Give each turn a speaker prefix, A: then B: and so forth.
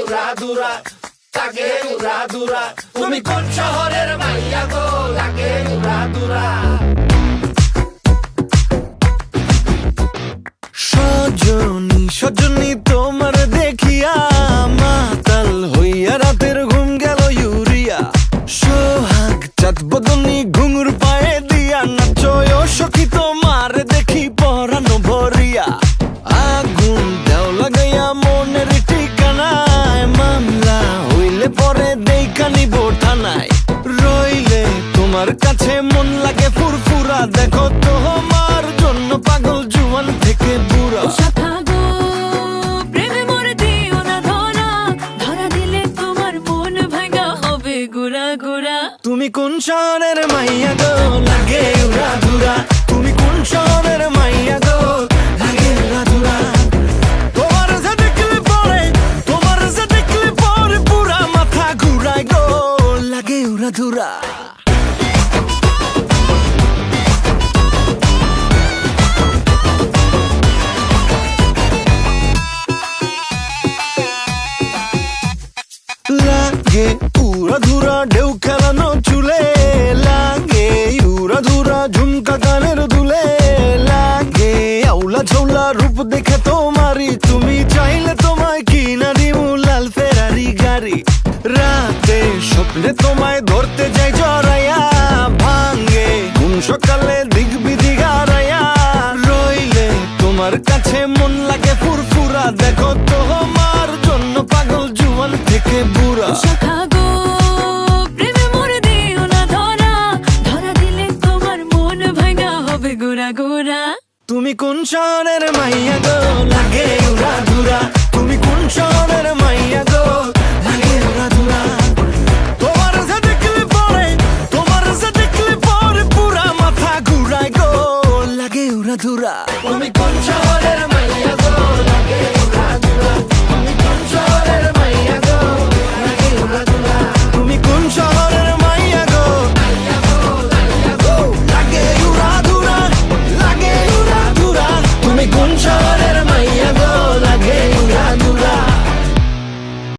A: উড়াধুরা, লাগে উড়াধুরা। তুমি কোন শহরের মাইয়া গো, লাগে উড়াধুরা।
B: সজনী সজনী তোমার দেখিয়া মাতাল হইয়া রাতের ঘুম গেল ইউরিয়া। সোহাগ চাঁদ বদনী ঘুঙুর পায়ে দিয়া নাচয় সখী তোমার দেখি পরানো ভরিয়া। আগুন দেও লাগাইয়া মনের ঠিকানায়, মামলা হইলে পরে দেখা নিব থানায়। রইলে তোমার কাছে মন লাগে ফুরফুরা, দেখো তোমার জন্য পাগল জুয়ান থেকে বুড়া। তুমি কোন শহরের মাইয়া গো, লাগে উড়াধুরা। তুমি কোন শহরের মাইয়া গো, লাগে উড়াধুরা। তোমার যে দেখলে পরে, তোমার যে দেখলে পরে পুরা মাথা ঘুরায় গো, লাগে উড়াধুরা। লাগে উড়াধুরা ঢেউ খেলানো চুলে, লাগে উড়াধুরা ঝুমকা কানের দুলে, লাগে আউলা ঝৌলা রূপ দেখে তোমারি, তুমি চাইলে তোমায় কিনা দিমু লাল ফেরারি গাড়ি। রাতে স্বপ্নে তোমায় ধরতে যাই জড়াইয়া, ভাঙ্গে ঘুম সকালে দিক বিধি গারাইয়া। রইলে তোমার কাছে মন লাগে ফুরফুরা, দেখো তোমার জন্য পাগল জুয়ান থেকে বুড়া। তুমি কোন শহরের মাইয়া গো, লাগে উড়াধুরা। তুমি কোন শহরের মাইয়া গো, লাগে উড়াধুরা। তোমার যে দেখলে পরে, তোমার যে দেখলে পরে পুরা মাথা ঘুরায় গো, লাগে উড়াধুরা।
A: তুমি